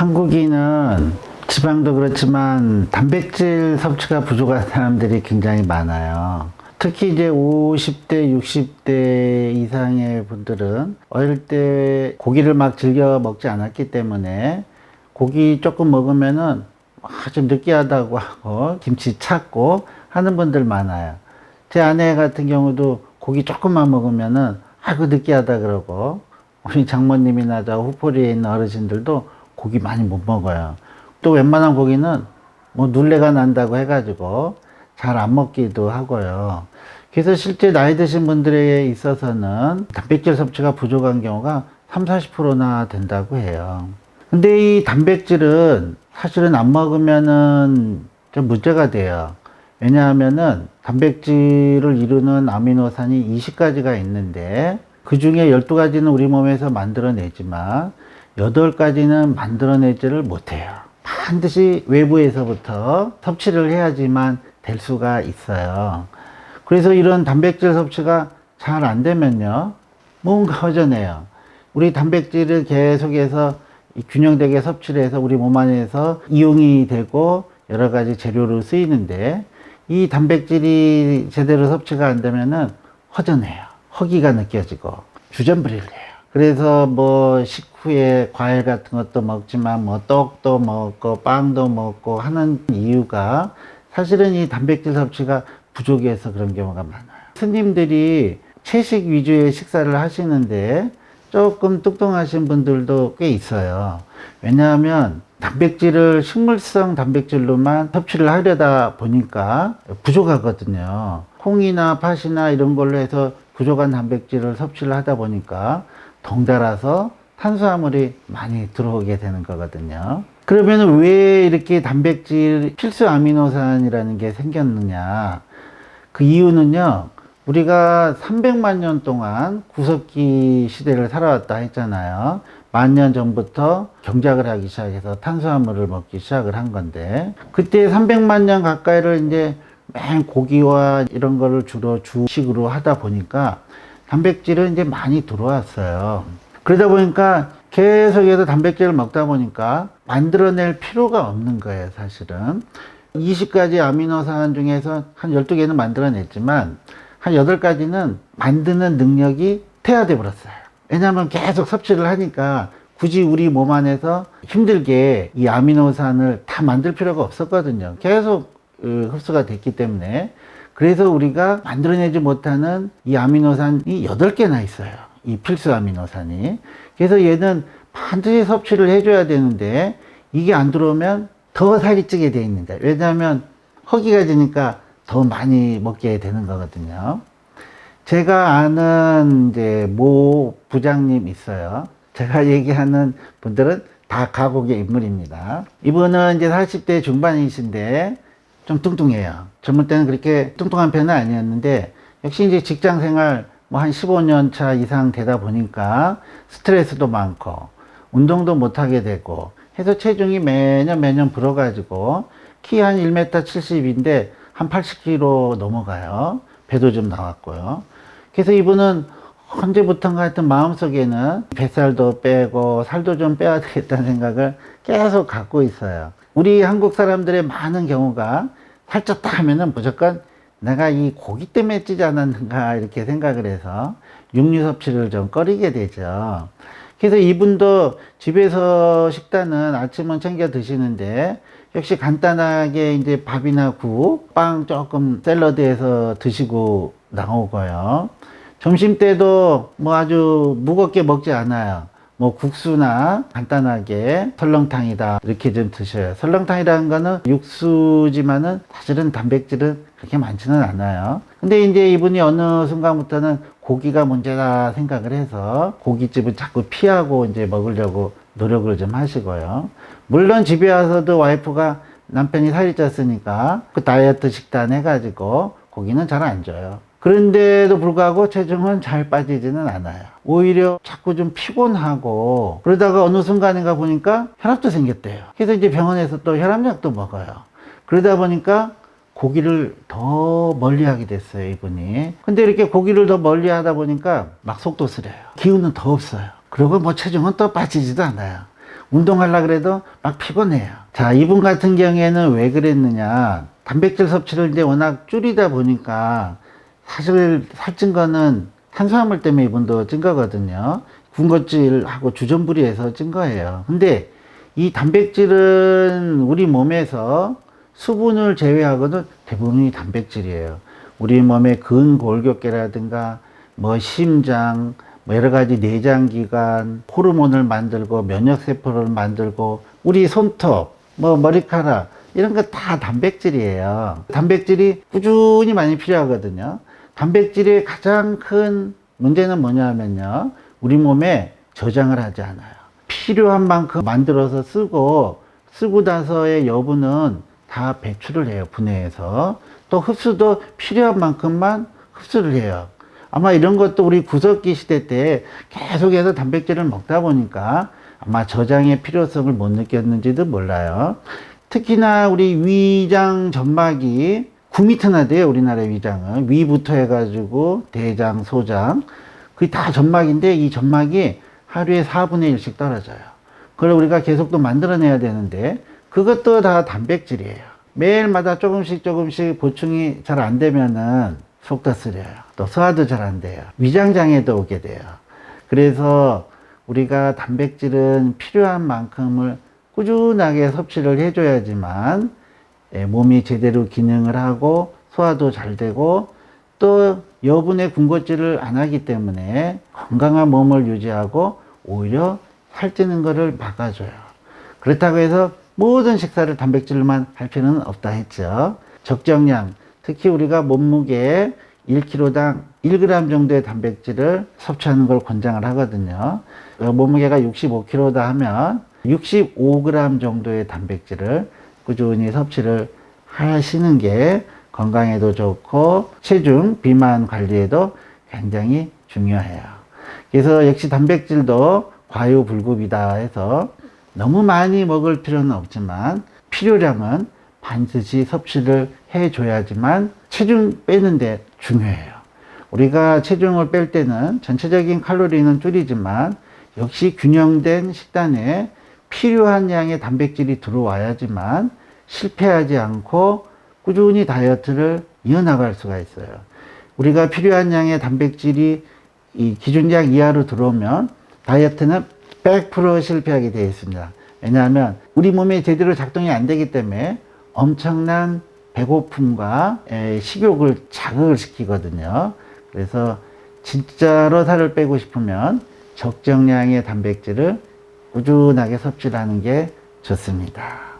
한국인은 지방도 그렇지만 단백질 섭취가 부족한 사람들이 굉장히 많아요. 특히 이제 50대, 60대 이상의 분들은 어릴 때 고기를 막 즐겨 먹지 않았기 때문에 고기 조금 먹으면은 좀 느끼하다고 하고 김치 찾고 하는 분들 많아요. 제 아내 같은 경우도 고기 조금만 먹으면은 아이고 느끼하다 그러고, 우리 장모님이나 저 후포리에 있는 어르신들도 고기 많이 못 먹어요. 또 웬만한 고기는 뭐 눌레가 난다고 해가지고 잘 안 먹기도 하고요. 그래서 실제 나이 드신 분들에 있어서는 단백질 섭취가 부족한 경우가 30, 40%나 된다고 해요. 근데 이 단백질은 사실은 안 먹으면은 좀 문제가 돼요. 왜냐하면은 단백질을 이루는 아미노산이 20가지가 있는데 그 중에 12가지는 우리 몸에서 만들어내지만 8가지는 만들어내지를 못해요. 반드시 외부에서부터 섭취를 해야지만 될 수가 있어요. 그래서 이런 단백질 섭취가 잘 안 되면요, 뭔가 허전해요. 우리 단백질을 계속해서 균형되게 섭취를 해서 우리 몸 안에서 이용이 되고 여러 가지 재료로 쓰이는데, 이 단백질이 제대로 섭취가 안 되면은 허전해요. 허기가 느껴지고 주전부리를 해요. 그래서 뭐 식후에 과일 같은 것도 먹지만 뭐 떡도 먹고 빵도 먹고 하는 이유가 사실은 이 단백질 섭취가 부족해서 그런 경우가 많아요. 스님들이 채식 위주의 식사를 하시는데 조금 뚱뚱하신 분들도 꽤 있어요. 왜냐하면 단백질을 식물성 단백질로만 섭취를 하려다 보니까 부족하거든요. 콩이나 팥이나 이런 걸로 해서 부족한 단백질을 섭취를 하다 보니까 덩달아서 탄수화물이 많이 들어오게 되는 거거든요. 그러면 왜 이렇게 단백질 필수 아미노산이라는 게 생겼느냐? 그 이유는요, 우리가 300만 년 동안 구석기 시대를 살아왔다 했잖아요. 10,000년 전부터 경작을 하기 시작해서 탄수화물을 먹기 시작을 한 건데, 그때 300만 년 가까이를 이제 맨 고기와 이런 거를 주로 주식으로 하다 보니까 단백질은 이제 많이 들어왔어요. 그러다 보니까 계속해서 단백질을 먹다 보니까 만들어낼 필요가 없는 거예요, 사실은. 20가지 아미노산 중에서 한 12개는 만들어냈지만 한 8가지는 만드는 능력이 퇴화돼 버렸어요. 왜냐하면 계속 섭취를 하니까 굳이 우리 몸 안에서 힘들게 이 아미노산을 다 만들 필요가 없었거든요. 계속 흡수가 됐기 때문에. 그래서 우리가 만들어내지 못하는 이 아미노산이 8개나 있어요. 이 필수 아미노산이. 그래서 얘는 반드시 섭취를 해줘야 되는데 이게 안 들어오면 더 살이 찌게 돼 있는 거예요. 왜냐하면 허기가 지니까 더 많이 먹게 되는 거거든요. 제가 아는 이제 모 부장님 있어요. 제가 얘기하는 분들은 다 가곡의 인물입니다. 이분은 이제 40대 중반이신데 좀 뚱뚱해요. 젊을 때는 그렇게 뚱뚱한 편은 아니었는데, 역시 이제 직장 생활 뭐 한 15년 차 이상 되다 보니까 스트레스도 많고 운동도 못 하게 되고 해서 체중이 매년 불어가지고 키 한 1m 70인데 한 80kg 넘어가요. 배도 좀 나왔고요. 그래서 이분은 언제부턴가 하여튼 마음속에는 뱃살도 빼고 살도 좀 빼야 되겠다는 생각을 계속 갖고 있어요. 우리 한국 사람들의 많은 경우가 살쪘다 하면은 무조건 내가 이 고기 때문에 찌지 않았는가 이렇게 생각을 해서 육류 섭취를 좀 꺼리게 되죠. 그래서 이분도 집에서 식단은 아침은 챙겨 드시는데 역시 간단하게 이제 밥이나 국, 빵 조금 샐러드해서 드시고 나오고요. 점심 때도 뭐 아주 무겁게 먹지 않아요. 뭐 국수나 간단하게 설렁탕이다 이렇게 좀 드셔요. 설렁탕이라는 거는 육수지만은 사실은 단백질은 그렇게 많지는 않아요. 근데 이제 이분이 어느 순간부터는 고기가 문제다 생각을 해서 고깃집을 자꾸 피하고 이제 먹으려고 노력을 좀 하시고요. 물론 집에 와서도 와이프가 남편이 살이 쪘으니까 그 다이어트 식단 해가지고 고기는 잘 안 줘요. 그런데도 불구하고 체중은 잘 빠지지는 않아요. 오히려 자꾸 좀 피곤하고 그러다가 어느 순간인가 보니까 혈압도 생겼대요. 그래서 이제 병원에서 또 혈압약도 먹어요. 그러다 보니까 고기를 더 멀리 하게 됐어요, 이분이. 근데 이렇게 고기를 더 멀리 하다 보니까 막 속도 쓰려요. 기운은 더 없어요. 그리고 뭐 체중은 또 빠지지도 않아요. 운동하려고 그래도 막 피곤해요. 자, 이분 같은 경우에는 왜 그랬느냐. 단백질 섭취를 이제 워낙 줄이다 보니까 사실 살찐 거는 탄수화물 때문에 이분도 찐 거거든요. 군것질하고 주전부리해서 찐 거예요. 근데 이 단백질은 우리 몸에서 수분을 제외하고는 대부분이 단백질이에요. 우리 몸의 근골격계라든가 뭐 심장, 뭐 여러 가지 내장기관, 호르몬을 만들고 면역세포를 만들고 우리 손톱, 뭐 머리카락 이런 거 다 단백질이에요. 단백질이 꾸준히 많이 필요하거든요. 단백질의 가장 큰 문제는 뭐냐면요. 우리 몸에 저장을 하지 않아요. 필요한 만큼 만들어서 쓰고 나서의 여부는 다 배출을 해요. 분해해서. 또 흡수도 필요한 만큼만 흡수를 해요. 아마 이런 것도 우리 구석기 시대 때 계속해서 단백질을 먹다 보니까 아마 저장의 필요성을 못 느꼈는지도 몰라요. 특히나 우리 위장 점막이 9m나 돼요. 우리나라의 위장은. 위부터 해가지고 대장, 소장. 그게 다 점막인데 이 점막이 하루에 4분의 1씩 떨어져요. 그걸 우리가 계속 또 만들어내야 되는데 그것도 다 단백질이에요. 매일마다 조금씩 보충이 잘 안 되면은 속도 쓰려요. 또 소화도 잘 안 돼요. 위장장애도 오게 돼요. 그래서 우리가 단백질은 필요한 만큼을 꾸준하게 섭취를 해줘야지만 몸이 제대로 기능을 하고 소화도 잘 되고 또 여분의 군것질을 안 하기 때문에 건강한 몸을 유지하고 오히려 살찌는 것을 막아줘요. 그렇다고 해서 모든 식사를 단백질로만 할 필요는 없다 했죠. 적정량, 특히 우리가 몸무게 1kg당 1g 정도의 단백질을 섭취하는 걸 권장을 하거든요. 몸무게가 65kg다 하면 65g 정도의 단백질을 꾸준히 섭취를 하시는 게 건강에도 좋고 체중, 비만 관리에도 굉장히 중요해요. 그래서 역시 단백질도 과유불급이다 해서 너무 많이 먹을 필요는 없지만 필요량은 반드시 섭취를 해줘야지만 체중 빼는데 중요해요. 우리가 체중을 뺄 때는 전체적인 칼로리는 줄이지만 역시 균형된 식단에 필요한 양의 단백질이 들어와야지만 실패하지 않고 꾸준히 다이어트를 이어나갈 수가 있어요. 우리가 필요한 양의 단백질이 이 기준량 이하로 들어오면 다이어트는 100% 실패하게 되어 있습니다. 왜냐하면 우리 몸에 제대로 작동이 안 되기 때문에 엄청난 배고픔과 식욕을 자극을 시키거든요. 그래서 진짜로 살을 빼고 싶으면 적정량의 단백질을 꾸준하게 섭취를 하는 게 좋습니다.